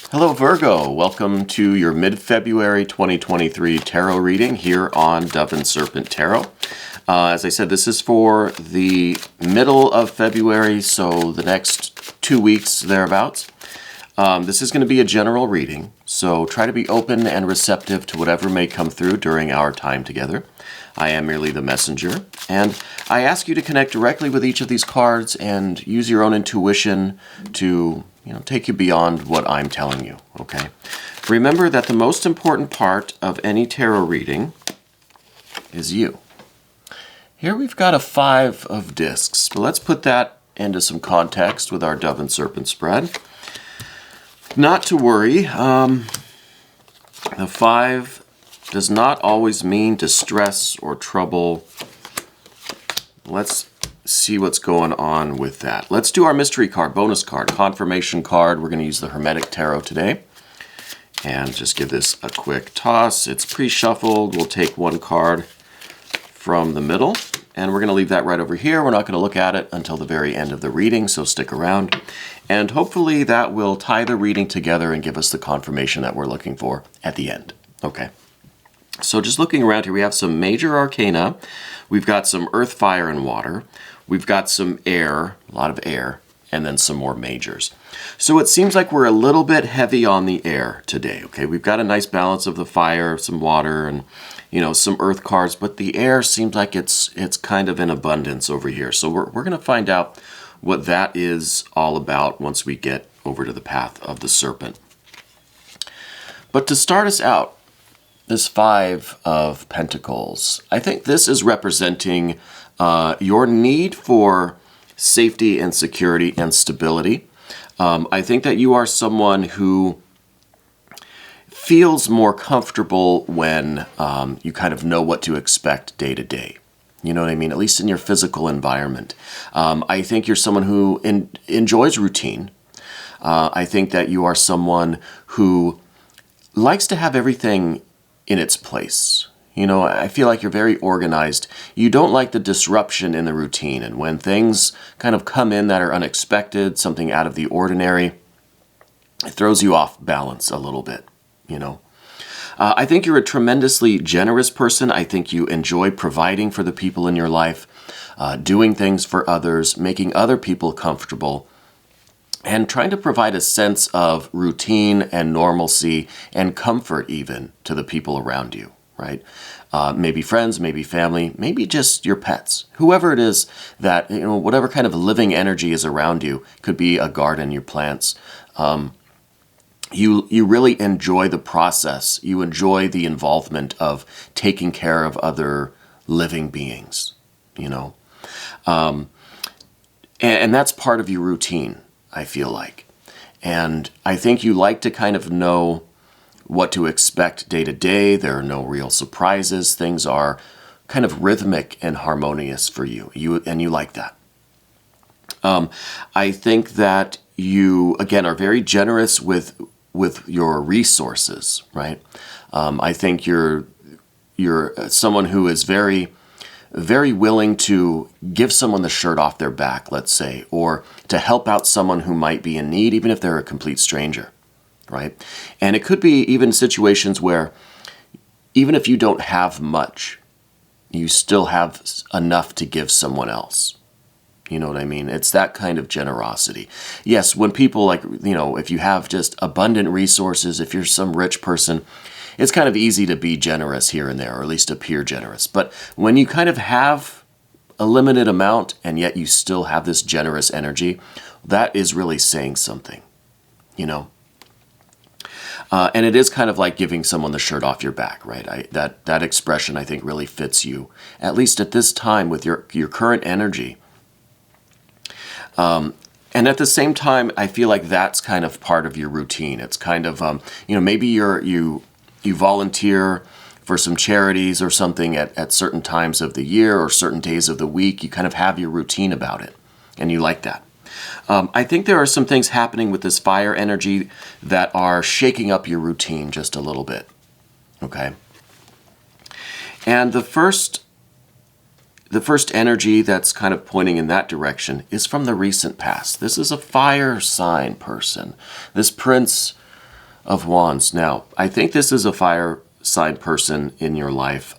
Hello Virgo, welcome to your mid-February 2023 tarot reading here on Dove and Serpent Tarot. As I said, this is for the middle of February, so the next 2 weeks thereabouts. This is going to be a general reading, so try to be open and receptive to whatever may come through during our time together. I am merely the messenger, and I ask you to connect directly with each of these cards and use your own intuition to take you beyond what I'm telling you, okay? Remember that the most important part of any tarot reading is you. Here we've got a 5 of discs, but let's put that into some context with our Dove and Serpent spread. Not to worry, the 5 does not always mean distress or trouble. Let's see what's going on with that. Let's do our mystery card, bonus card, confirmation card. We're going to use the Hermetic Tarot today. And just give this a quick toss. It's pre-shuffled. We'll take one card from the middle. And we're going to leave that right over here. We're not going to look at it until the very end of the reading, so stick around. And hopefully that will tie the reading together and give us the confirmation that we're looking for at the end. Okay. So just looking around here, we have some major arcana. We've got some earth, fire, and water. We've got some air, a lot of air, and then some more majors. So it seems like we're a little bit heavy on the air today, okay? We've got a nice balance of the fire, some water, and some earth cards, but the air seems like it's kind of in abundance over here. So we're going to find out what that is all about once we get over to the path of the serpent. But to start us out, this 5 of Pentacles, I think this is representing your need for safety and security and stability. I think that you are someone who feels more comfortable when you kind of know what to expect day to day. You know what I mean? At least in your physical environment. I think you're someone who enjoys routine. I think that you are someone who likes to have everything in its place. I feel like you're very organized. You don't like the disruption in the routine. And when things kind of come in that are unexpected, something out of the ordinary, it throws you off balance a little bit, I think you're a tremendously generous person. I think you enjoy providing for the people in your life, doing things for others, making other people comfortable, and trying to provide a sense of routine and normalcy and comfort even to the people around you. Right? Maybe friends, maybe family, maybe just your pets. Whoever it is that, whatever kind of living energy is around you, could be a garden, your plants. You really enjoy the process. You enjoy the involvement of taking care of other living beings, And that's part of your routine, I feel like. And I think you like to kind of know what to expect day to day. There are no real surprises. Things are kind of rhythmic and harmonious for you. You like that. I think that you, again, are very generous with your resources, right? I think you're someone who is very, very willing to give someone the shirt off their back, let's say, or to help out someone who might be in need, even if they're a complete stranger. Right? And it could be even situations where even if you don't have much, you still have enough to give someone else. You know what I mean? It's that kind of generosity. Yes, when people if you have just abundant resources, if you're some rich person, it's kind of easy to be generous here and there, or at least appear generous. But when you kind of have a limited amount and yet you still have this generous energy, that is really saying something, And it is kind of like giving someone the shirt off your back, right? That expression, I think, really fits you, at least at this time with your current energy. And at the same time, I feel like that's kind of part of your routine. It's kind of, maybe you volunteer for some charities or something at certain times of the year or certain days of the week. You kind of have your routine about it, and you like that. I think there are some things happening with this fire energy that are shaking up your routine just a little bit, okay? And the first energy that's kind of pointing in that direction is from the recent past. This is a fire sign person. This prince of Wands. Now, I think this is a fire sign person in your life.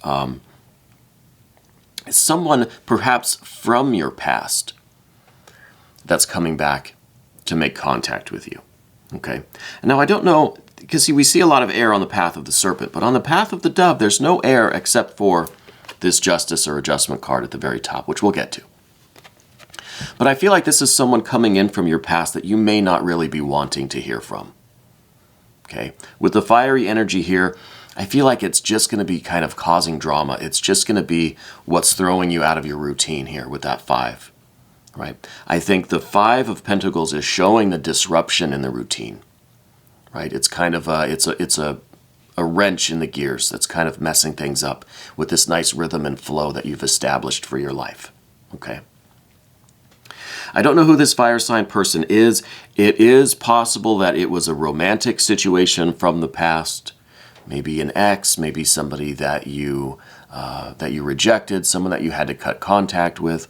Someone perhaps from your past that's coming back to make contact with you. Okay. Now, I don't know, because see, we see a lot of air on the path of the Serpent, but on the path of the Dove, there's no air except for this Justice or Adjustment card at the very top, which we'll get to. But I feel like this is someone coming in from your past that you may not really be wanting to hear from. Okay. With the fiery energy here, I feel like it's just going to be kind of causing drama. It's just going to be what's throwing you out of your routine here with that 5, right? I think the 5 of Pentacles is showing the disruption in the routine, right? It's kind of it's a wrench in the gears that's kind of messing things up with this nice rhythm and flow that you've established for your life, okay? I don't know who this fire sign person is. It is possible that it was a romantic situation from the past. Maybe an ex, maybe somebody that you rejected, someone that you had to cut contact with.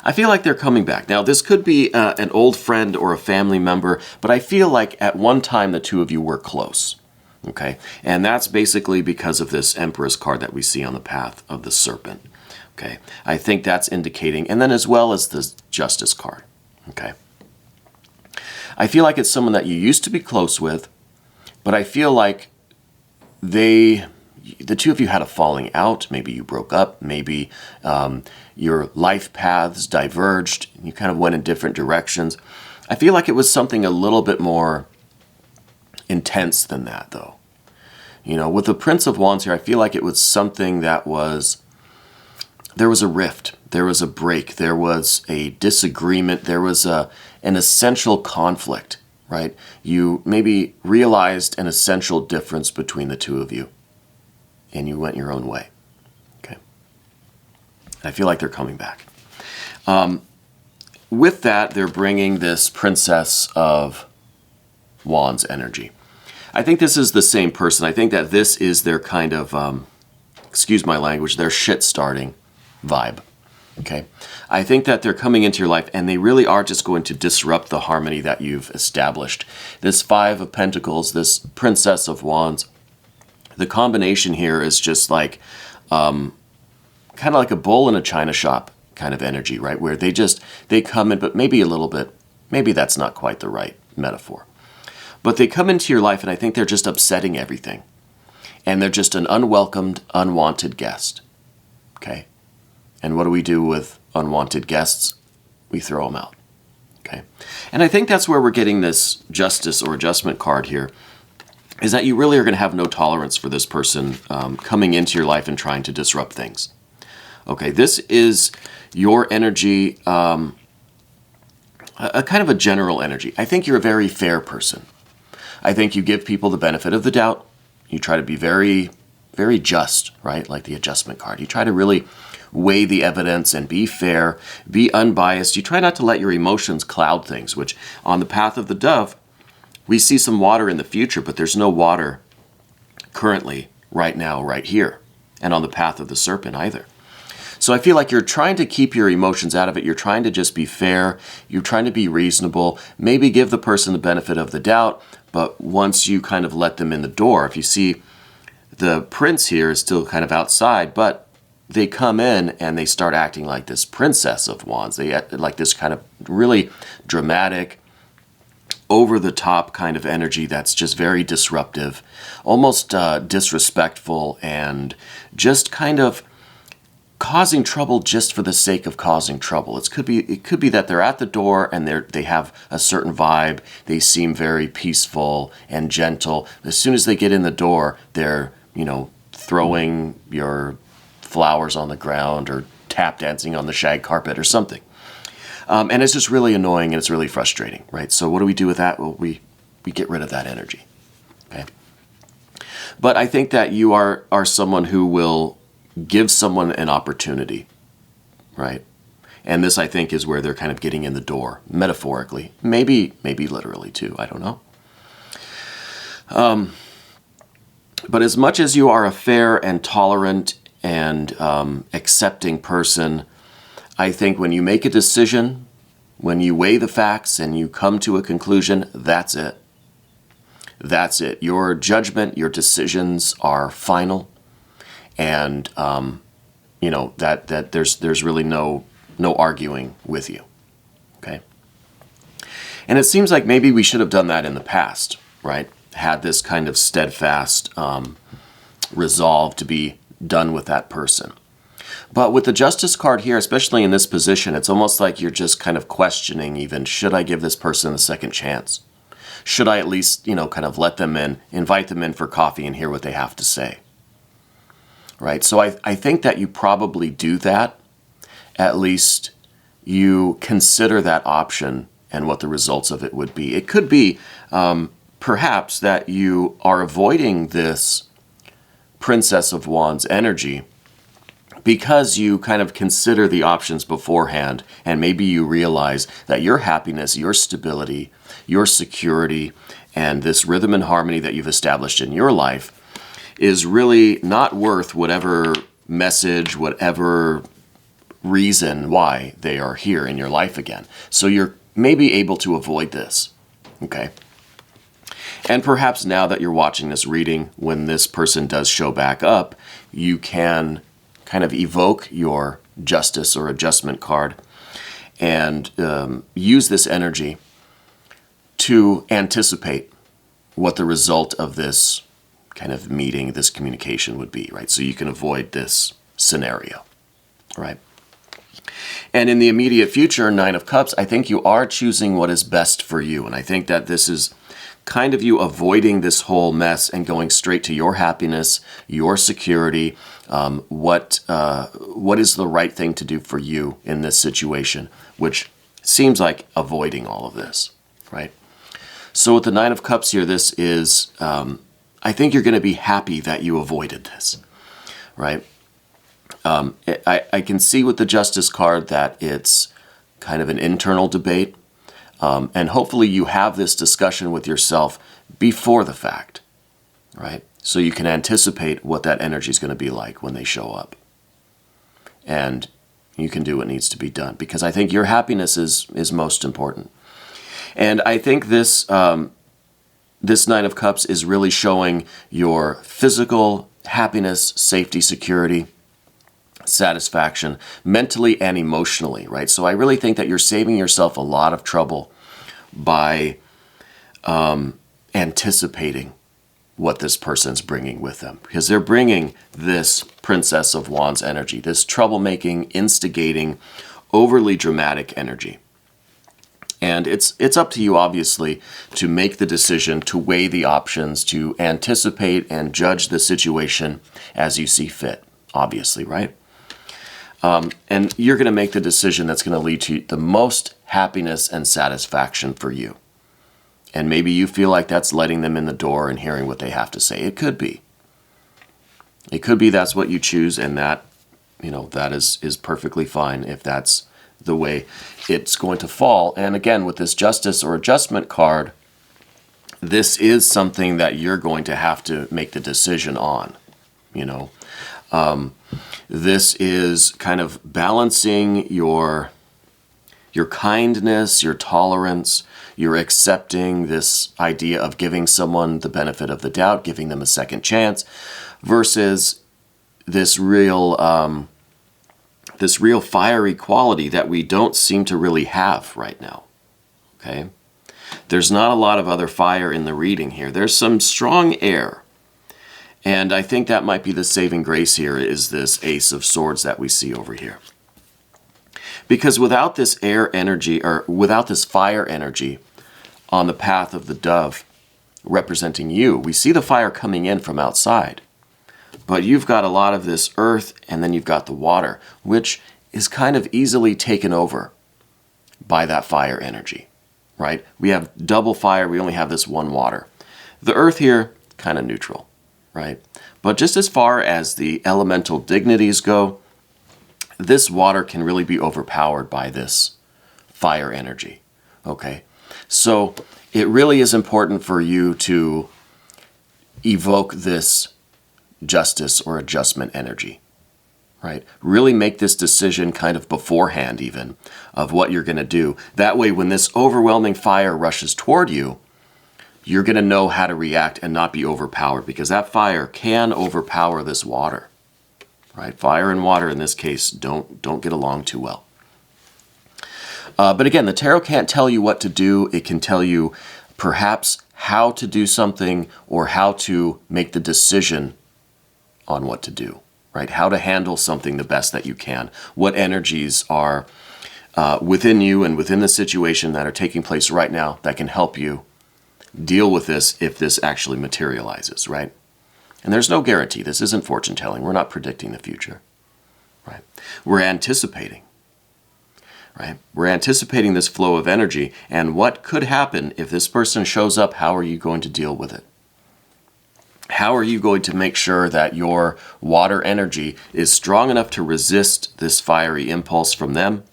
I feel like they're coming back. Now, this could be an old friend or a family member, but I feel like at one time the two of you were close. Okay, and that's basically because of this Empress card that we see on the path of the Serpent. Okay, I think that's indicating, and then as well as the Justice card. Okay, I feel like it's someone that you used to be close with, but I feel like the two of you had a falling out. Maybe you broke up. Maybe your life paths diverged. You kind of went in different directions. I feel like it was something a little bit more intense than that, though. You know, with the Prince of Wands here, I feel like it was something that there was a rift. There was a break. There was a disagreement. There was an essential conflict. Right? You maybe realized an essential difference between the two of you, and you went your own way. Okay. I feel like they're coming back. With that, they're bringing this Princess of Wands energy. I think this is the same person. I think that this is their kind of, excuse my language, their shit-starting vibe. Okay, I think that they're coming into your life and they really are just going to disrupt the harmony that you've established. This 5 of Pentacles, this Princess of Wands, the combination here is just like, kind of like a bull in a china shop kind of energy, right? Where they come in, but maybe a little bit, maybe that's not quite the right metaphor. But they come into your life and I think they're just upsetting everything. And they're just an unwelcomed, unwanted guest. Okay? And what do we do with unwanted guests? We throw them out, okay? And I think that's where we're getting this Justice or Adjustment card here, is that you really are going to have no tolerance for this person coming into your life and trying to disrupt things. Okay, this is your energy, a kind of a general energy. I think you're a very fair person. I think you give people the benefit of the doubt. You try to be very, very just, right? Like the Adjustment card. You try to really weigh the evidence and be fair, be unbiased. You try not to let your emotions cloud things, which on the path of the Dove, we see some water in the future, but there's no water currently, right now, right here. And on the path of the Serpent either. So I feel like you're trying to keep your emotions out of it. You're trying to just be fair. You're trying to be reasonable. Maybe give the person the benefit of the doubt, but once you kind of let them in the door, if you see the Prince here is still kind of outside, but they come in and they start acting like this Princess of Wands. They act like this kind of really dramatic, over-the-top kind of energy that's just very disruptive, almost disrespectful, and just kind of causing trouble just for the sake of causing trouble. It could be that they're at the door and they have a certain vibe. They seem very peaceful and gentle. As soon as they get in the door, they're, throwing your flowers on the ground or tap dancing on the shag carpet or something. And it's just really annoying and it's really frustrating, right? So what do we do with that? Well, we get rid of that energy, okay? But I think that you are someone who will give someone an opportunity, right? And this, I think, is where they're kind of getting in the door, metaphorically. Maybe literally, too. I don't know. But as much as you are a fair and tolerant and accepting person, I think when you make a decision, when you weigh the facts and you come to a conclusion, that's it. that's it. Your judgment, your decisions are final, and you know that there's really no arguing with you. Okay. And it seems like maybe we should have done that in the past, right? Had this kind of steadfast resolve to be done with that person. But with the Justice card here, especially in this position, it's almost like you're just kind of questioning even, should I give this person a second chance? Should I at least, you know, kind of let them in, invite them in for coffee and hear what they have to say? Right? So I think that you probably do that. At least you consider that option and what the results of it would be. It could be perhaps that you are avoiding this Princess of Wands energy because you kind of consider the options beforehand, and maybe you realize that your happiness, your stability, your security, and this rhythm and harmony that you've established in your life is really not worth whatever message, whatever reason why they are here in your life again. So you're maybe able to avoid this, okay? And perhaps now that you're watching this reading, when this person does show back up, you can kind of evoke your Justice or Adjustment card and use this energy to anticipate what the result of this kind of meeting, this communication would be, right? So you can avoid this scenario, right? And in the immediate future, Nine of Cups, I think you are choosing what is best for you. And I think that this is kind of you avoiding this whole mess and going straight to your happiness, your security, what is the right thing to do for you in this situation, which seems like avoiding all of this, right? So with the Nine of Cups here, this is, I think you're going to be happy that you avoided this, right? I can see with the Justice card that it's kind of an internal debate. And hopefully you have this discussion with yourself before the fact, right? So you can anticipate what that energy is going to be like when they show up. And you can do what needs to be done, because I think your happiness is most important. And I think this, this Nine of Cups is really showing your physical happiness, safety, security, satisfaction, mentally and emotionally, right? So I really think that you're saving yourself a lot of trouble by anticipating what this person's bringing with them, because they're bringing this Princess of Wands energy, this troublemaking, instigating, overly dramatic energy. And it's up to you, obviously, to make the decision, to weigh the options, to anticipate and judge the situation as you see fit, obviously, right? And you're going to make the decision that's going to lead to the most happiness and satisfaction for you. And maybe you feel like that's letting them in the door and hearing what they have to say. It could be. It could be that's what you choose, and that, you know, that is perfectly fine if that's the way it's going to fall. And again, with this Justice or Adjustment card, this is something that you're going to have to make the decision on, you know. This is kind of balancing your kindness, your tolerance, your accepting this idea of giving someone the benefit of the doubt, giving them a second chance, versus this real fiery quality that we don't seem to really have right now. Okay? There's not a lot of other fire in the reading here. There's some strong air. And I think that might be the saving grace here, is this Ace of Swords that we see over here. Because without this air energy, or without this fire energy on the path of the dove representing you, we see the fire coming in from outside. But you've got a lot of this earth, and then you've got the water, which is kind of easily taken over by that fire energy, right? We have double fire, we only have this one water. The earth here, kind of neutral. Right? But just as far as the elemental dignities go, this water can really be overpowered by this fire energy. Okay? So it really is important for you to evoke this Justice or Adjustment energy. Right? Really make this decision kind of beforehand even of what you're going to do. That way, when this overwhelming fire rushes toward you, you're going to know how to react and not be overpowered, because that fire can overpower this water, right? Fire and water in this case don't get along too well. But again, the tarot can't tell you what to do. It can tell you perhaps how to do something or how to make the decision on what to do, right? How to handle something the best that you can. What energies are within you and within the situation that are taking place right now that can help you deal with this if this actually materializes, right? And there's no guarantee. This isn't fortune telling. We're not predicting the future, right? We're anticipating, right? We're anticipating this flow of energy, and what could happen if this person shows up. How are you going to deal with it? How are you going to make sure that your water energy is strong enough to resist this fiery impulse from them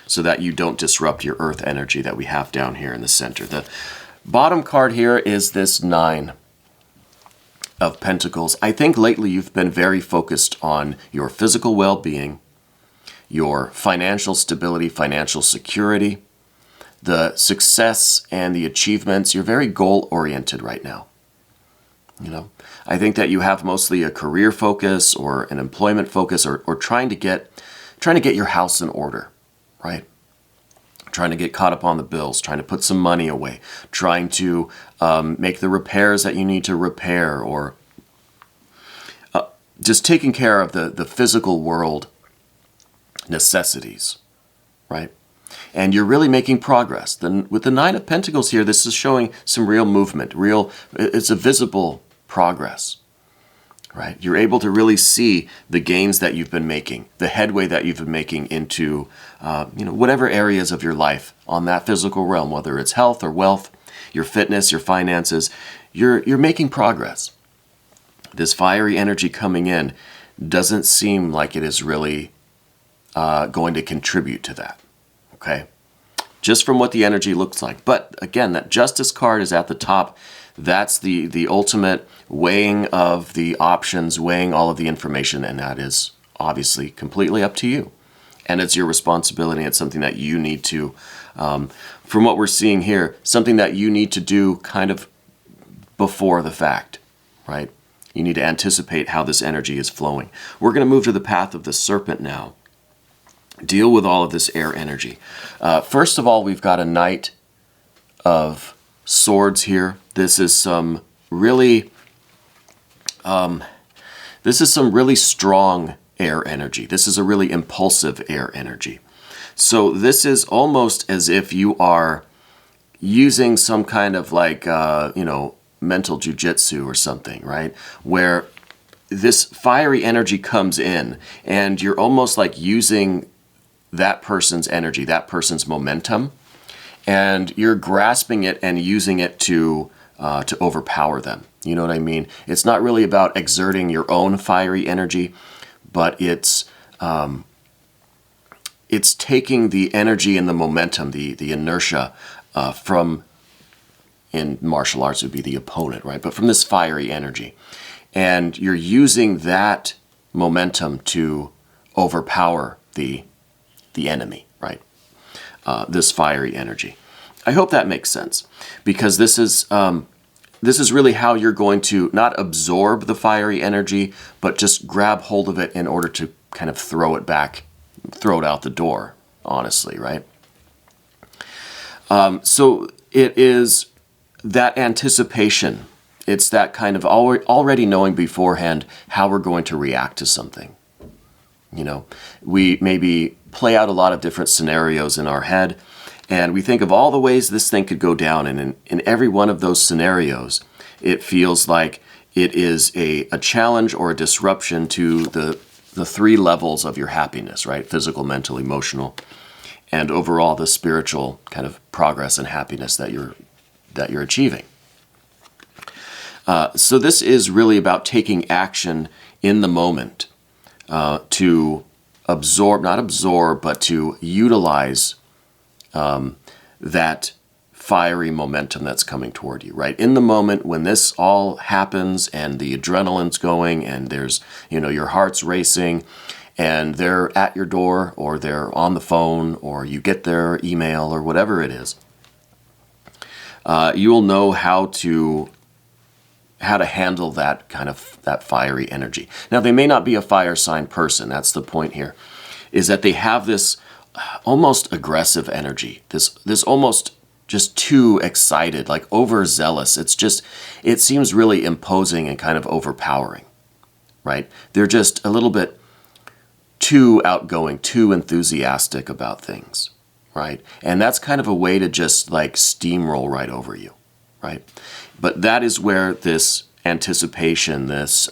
so that you don't disrupt your earth energy that we have down here in the center? The bottom card here is this 9 of Pentacles. I think lately you've been very focused on your physical well-being, your financial stability, financial security, the success and the achievements. You're very goal-oriented right now. You know, I think that you have mostly a career focus or an employment focus, or trying to get your house in order, right? Trying to get caught up on the bills, trying to put some money away, trying to make the repairs that you need to repair, or just taking care of the physical world necessities, right? And you're really making progress. Then with the 9 of Pentacles here, this is showing some real movement, it's a visible progress, right? You're able to really see the gains that you've been making, the headway that you've been making into, whatever areas of your life on that physical realm, whether it's health or wealth, your fitness, your finances. You're making progress. This fiery energy coming in doesn't seem like it is really going to contribute to that, okay? Just from what the energy looks like. But again, that Justice card is at the top. That's the ultimate weighing of the options, weighing all of the information, and that is obviously completely up to you. And it's your responsibility. It's something that you need to, from what we're seeing here, something that you need to do kind of before the fact, right? You need to anticipate how this energy is flowing. We're going to move to the path of the Serpent now. Deal with all of this air energy. First of all, we've got a Knight of Swords here. This is some really strong air energy. This is a really impulsive air energy. So this is almost as if you are using some kind of like, mental jujitsu or something, right? Where this fiery energy comes in and you're almost like using that person's energy, that person's momentum, and you're grasping it and using it to overpower them. You know what I mean? It's not really about exerting your own fiery energy, but it's taking the energy and the momentum, the inertia from, in martial arts would be the opponent, right? But from this fiery energy. And you're using that momentum to overpower the enemy, right? This fiery energy. I hope that makes sense, because this is really how you're going to not absorb the fiery energy, but just grab hold of it in order to kind of throw it out the door, honestly, right? So it is that anticipation. It's that kind of already knowing beforehand how we're going to react to something. You know, we maybe play out a lot of different scenarios in our head, and we think of all the ways this thing could go down, and in every one of those scenarios, it feels like it is a challenge or a disruption to the 3 levels of your happiness, right? Physical, mental, emotional, and overall the spiritual kind of progress and happiness that you're achieving. So this is really about taking action in the moment to not absorb, but to utilize that fiery momentum that's coming toward you, right? In the moment when this all happens and the adrenaline's going and there's, your heart's racing and they're at your door or they're on the phone or you get their email or whatever it is. you will know how to handle that kind of that fiery energy. Now, they may not be a fire sign person. That's the point here, is that they have this almost aggressive energy, this almost just too excited, like overzealous. It seems really imposing and kind of overpowering, right? They're just a little bit too outgoing, too enthusiastic about things, right? And that's kind of a way to just like steamroll right over you, right? But that is where this anticipation, this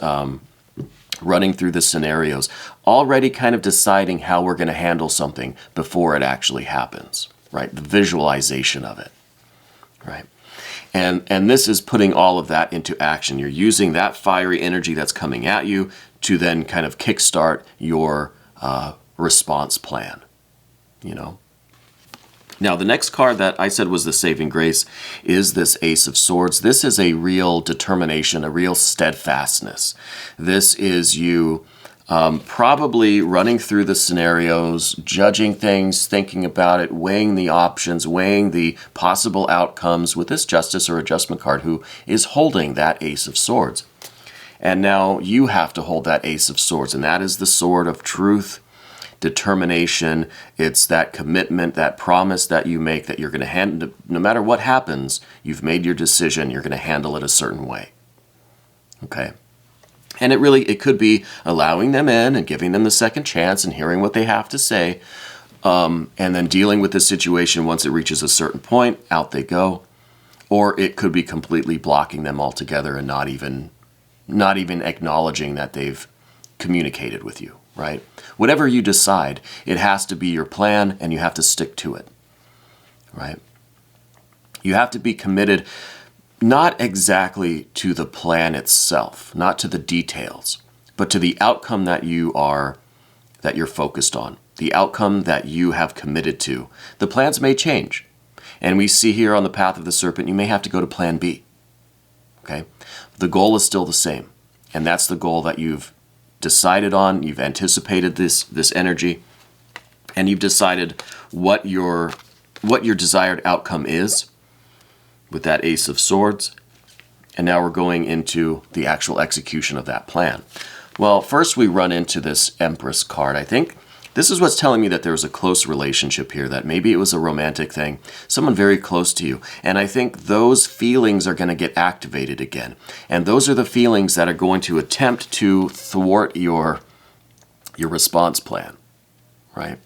running through the scenarios, already kind of deciding how we're going to handle something before it actually happens, right? The visualization of it, right? And this is putting all of that into action. You're using that fiery energy that's coming at you to then kind of kickstart your response plan, you know? Now, the next card that I said was the saving grace is this Ace of Swords. This is a real determination, a real steadfastness. This is you probably running through the scenarios, judging things, thinking about it, weighing the options, weighing the possible outcomes with this Justice or Adjustment card who is holding that Ace of Swords. And now you have to hold that Ace of Swords, and that is the sword of truth, determination. It's that commitment, that promise that you make that you're going to handle, no matter what happens, you've made your decision, you're going to handle it a certain way. Okay? And it could be allowing them in and giving them the second chance and hearing what they have to say, and then dealing with the situation once it reaches a certain point, out they go. Or it could be completely blocking them altogether and not even acknowledging that they've communicated with you, right? Whatever you decide, it has to be your plan and you have to stick to it, right? You have to be committed not exactly to the plan itself, not to the details, but to the outcome that you're focused on, the outcome that you have committed to. The plans may change. And we see here on the path of the serpent, you may have to go to plan B, okay? The goal is still the same, and that's the goal that you've decided on. You've anticipated this energy, and you've decided what your desired outcome is with that Ace of Swords. And now we're going into the actual execution of that plan. Well, first we run into this Empress card. I think this is what's telling me that there's a close relationship here, that maybe it was a romantic thing, someone very close to you. And I think those feelings are going to get activated again. And those are the feelings that are going to attempt to thwart your response plan, right?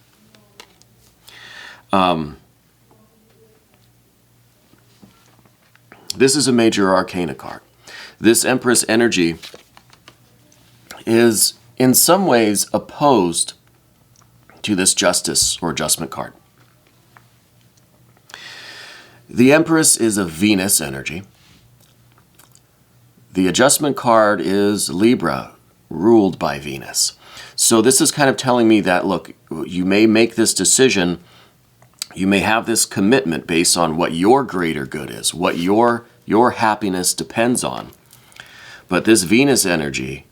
This is a major arcana card. This Empress energy is in some ways opposed to this Justice or Adjustment card. The Empress is a Venus energy. The Adjustment card is Libra, ruled by Venus. So this is kind of telling me that, look, you may make this decision, you may have this commitment based on what your greater good is, what your happiness depends on. But this Venus energy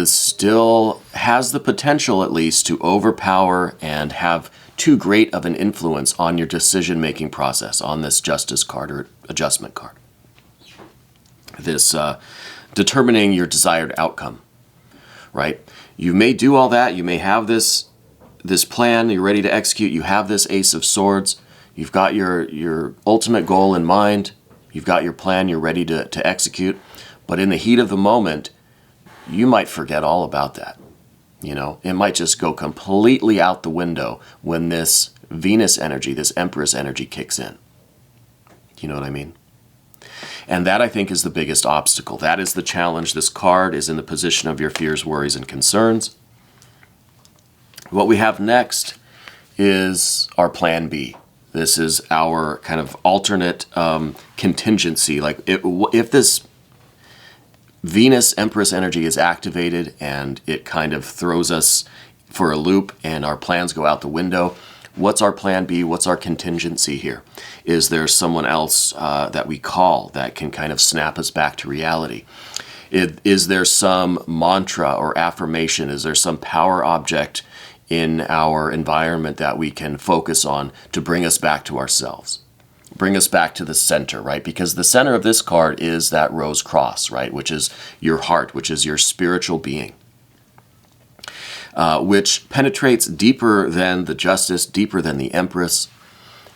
still has the potential, at least, to overpower and have too great of an influence on your decision-making process on this Justice card or Adjustment card. This determining your desired outcome, right? You may do all that. You may have this plan. You're ready to execute. You have this Ace of Swords. You've got your ultimate goal in mind. You've got your plan. You're ready to execute. But in the heat of the moment, you might forget all about that. You know, it might just go completely out the window when this Venus energy, this Empress energy kicks in. You know what I mean? And that, I think, is the biggest obstacle. That is the challenge. This card is in the position of your fears, worries, and concerns. What we have next is our plan B. This is our kind of alternate contingency. Like if this Venus Empress energy is activated and it kind of throws us for a loop and our plans go out the window, what's our plan B? What's our contingency here? Is there someone else that we call that can kind of snap us back to reality? Is there some mantra or affirmation? Is there some power object in our environment that we can focus on to bring us back to ourselves? bring us back to the center, right? Because the center of this card is that rose cross, right? Which is your heart, which is your spiritual being, which penetrates deeper than the Justice, deeper than the Empress.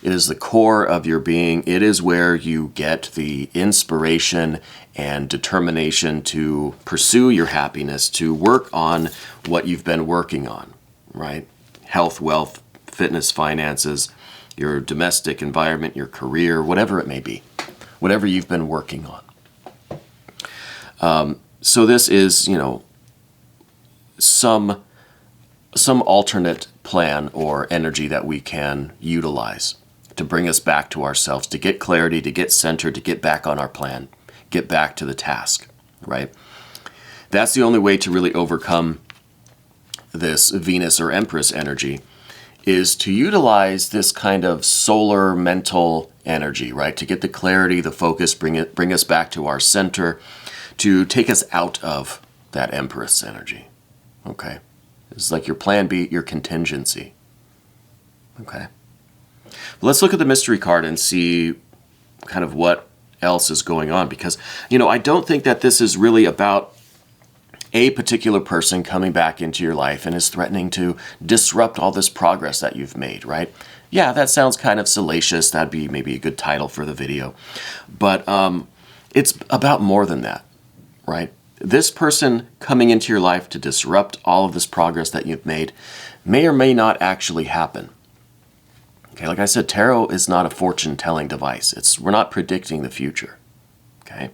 It is the core of your being. It is where you get the inspiration and determination to pursue your happiness, to work on what you've been working on, right? Health, wealth, fitness, finances, your domestic environment, your career, whatever it may be, whatever you've been working on. So this is, some alternate plan or energy that we can utilize to bring us back to ourselves, to get clarity, to get centered, to get back on our plan, get back to the task, right? That's the only way to really overcome this Venus or Empress energy, is to utilize this kind of solar mental energy, right? To get the clarity, the focus, bring us back to our center, to take us out of that Empress energy, okay? It's like your plan B, your contingency, okay? Let's look at the mystery card and see kind of what else is going on, because, I don't think that this is really about a particular person coming back into your life and is threatening to disrupt all this progress that you've made, right? Yeah, that sounds kind of salacious. That'd be maybe a good title for the video. But it's about more than that, right? This person coming into your life to disrupt all of this progress that you've made may or may not actually happen. Okay, like I said, tarot is not a fortune-telling device. We're not predicting the future, okay?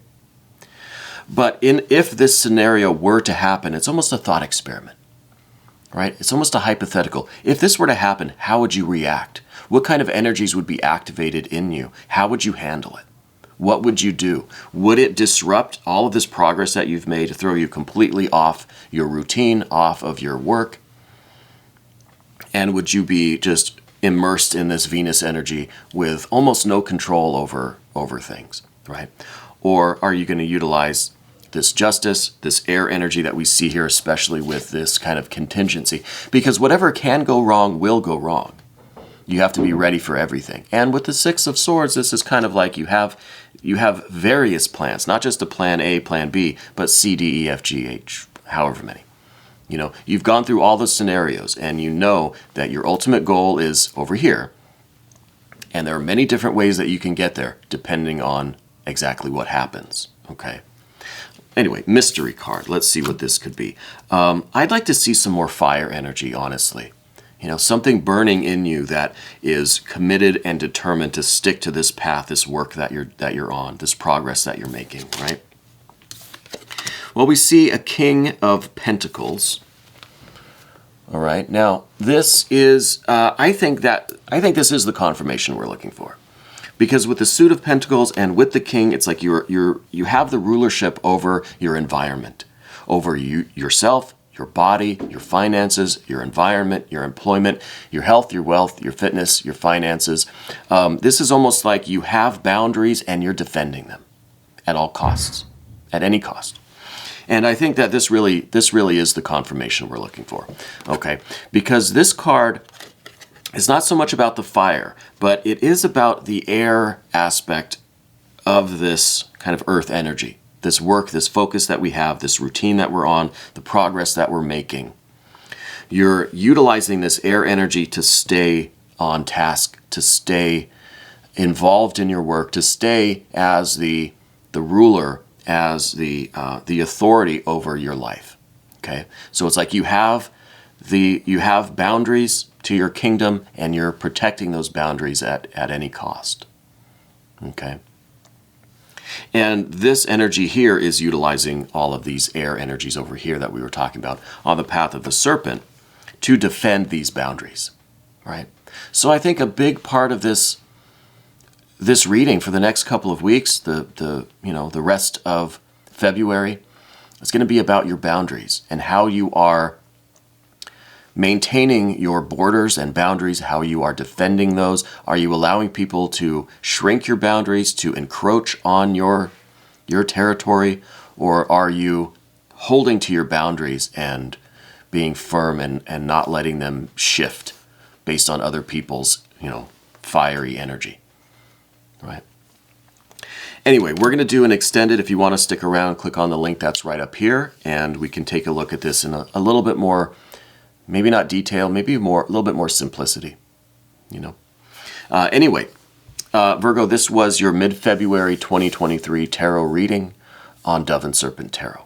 But if this scenario were to happen, it's almost a thought experiment, right? It's almost a hypothetical. If this were to happen, how would you react? What kind of energies would be activated in you? How would you handle it? What would you do? Would it disrupt all of this progress that you've made, to throw you completely off your routine, off of your work? And would you be just immersed in this Venus energy with almost no control over things, right? Or are you going to utilize this Justice, this air energy that we see here, especially with this kind of contingency? Because whatever can go wrong will go wrong. You have to be ready for everything. And with the Six of Swords, this is kind of like you have various plans, not just a plan A, plan B, but C, D, E, F, G, H, however many. You've gone through all the scenarios, and you know that your ultimate goal is over here. And there are many different ways that you can get there, depending on exactly what happens, okay? Anyway, mystery card. Let's see what this could be. I'd like to see some more fire energy, honestly. Something burning in you that is committed and determined to stick to this path, this work that you're on, this progress that you're making, right? Well, we see a King of Pentacles. All right. Now, this is, I think this is the confirmation we're looking for. Because with the Suit of Pentacles and with the King, it's like you have the rulership over your environment, over yourself, your body, your finances, your environment, your employment, your health, your wealth, your fitness, your finances. This is almost like you have boundaries and you're defending them at all costs, at any cost. And I think that this really is the confirmation we're looking for, okay? Because this card is not so much about the fire, but it is about the air aspect of this kind of earth energy, this work, this focus that we have, this routine that we're on, the progress that we're making. You're utilizing this air energy to stay on task, to stay involved in your work, to stay as the ruler, as the authority over your life. Okay, so it's like you have boundaries to your kingdom, and you're protecting those boundaries at any cost. Okay, and this energy here is utilizing all of these air energies over here that we were talking about on the path of the Serpent to defend these boundaries. Right. So I think a big part of this reading for the next couple of weeks, the rest of February, it's going to be about your boundaries and how you are maintaining your borders and boundaries, how you are defending those. Are you allowing people to shrink your boundaries, to encroach on your territory, or are you holding to your boundaries and being firm and not letting them shift based on other people's, fiery energy? right? Anyway, we're going to do an extended. If you want to stick around, click on the link that's right up here, and we can take a look at this in a little bit more, maybe not detail, maybe a little bit more simplicity, you know. Anyway, Virgo, this was your mid-February 2023 tarot reading on Dove and Serpent Tarot.